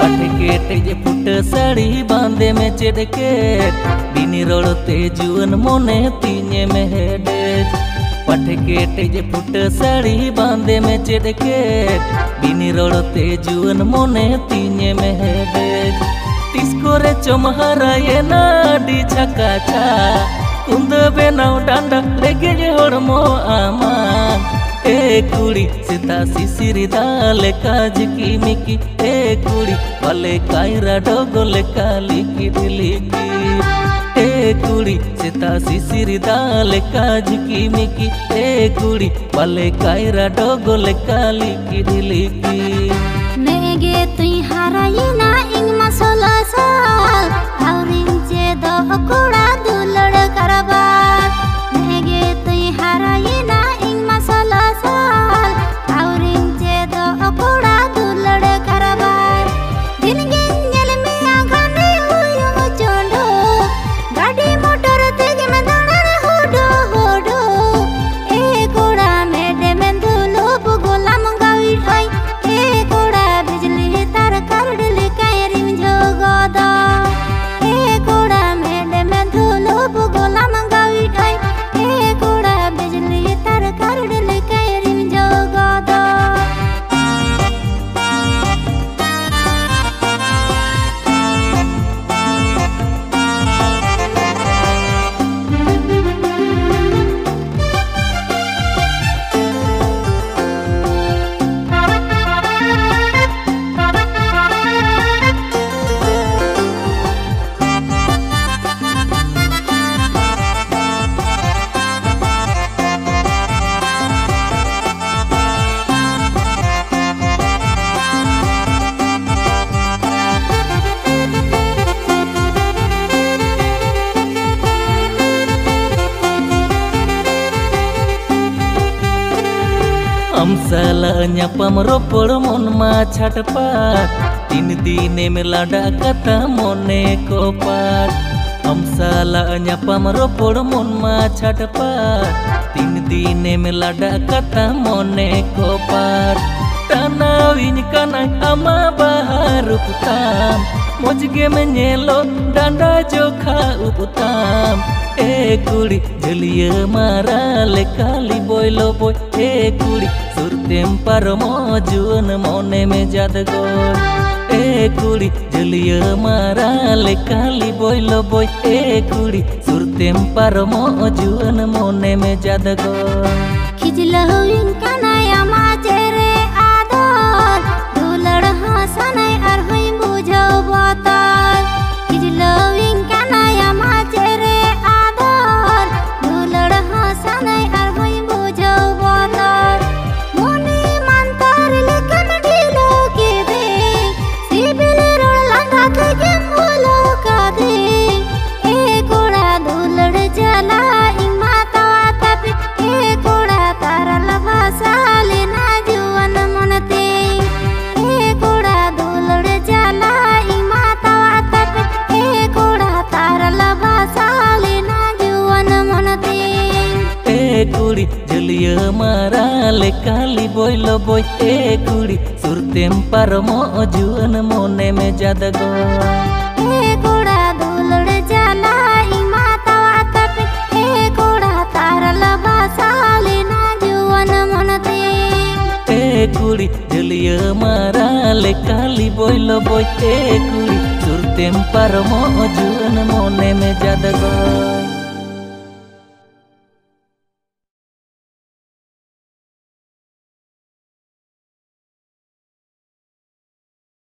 पटके जे फुट साड़ी बांधे में चेडके बिनी रोड़ते जुअन मोने तीने में हेडेज पटके जे फुट साड़ी बांधे में चेडके बिनी रोड़ते जुअन मोने तीने में हेडेज तिसको रे चमहरा ये नाडी छकाचा कुंद बेनाव डांडा लेगे जे होड़मो आमा ए कुड़ी सीता सिसिरी दाले काज की मिकी ए कुड़ी वाले कायरा डोगोले काली की दिलिकी ए कुड़ी सीता सिसिरी दाले काज की मिकी ए कुड़ी वाले कायरा डोगोले काली की दिलिकी नेगे तुई हाराई ना इंग मसोला साल हाउरिंग जे दो कुड़ा दुलड़ करबार नेगे तुई हाराई ना इंग मसोला साल हाउरिंग जे दो कुड़ा दुलड़ करबार दिन गेंजल में आगाने हुयुम चोंडो गाड़ी मोटर तेगे में दानर होडो होडो ए कुड़ा मेडे में दुलो बुगोला मंगावी ठाई ए कुड़ा बिजली तार करडले कायरिम जोगोदा ए कुड़ा मेडे में दुलो बुगोला मंगावी ठाई ए कुड़ा बिजली तार करडले कायरिम जोगोदा साला nyapam ropor mon ma छटपट तीन दिने में लाडा कथा मोने को पाट हम साला nyapam ropor mon ma छटपट तीन दिने में लाडा कथा मोने को पाट tanawin kana ama bahar uputam mojge में nyelo danda jokha uputam ए कुड़ी जलिया मारा ले काली बोलो बोय ए कुड़ी सुरतेम पर मौजून मोने में जादगोर ए कुड़ी जलिया मारा ले काली बोलो बोय ए कुड़ी सुरतेम पर मौजून मोने में जादगोर खिजलहुइन कनाया माचेरे आदर दुलड़ हसनै आर होई बुझौ बतार खिजलहुइन कनाया माचेरे कुड़ी जलिया मारा ले काली बोलो बोय ए कुड़ी सुरतेम पर मौजून मोने में जादगोर ए कुड़ा दुलड़ जाला ई माता वातप ए कुड़ा तारा लबा साले ना जुवन मनते ए कुड़ी जलिया मारा ले काली बोलो बोय ए कुड़ी सुरतेम पर मौजून मोने में जादगोर।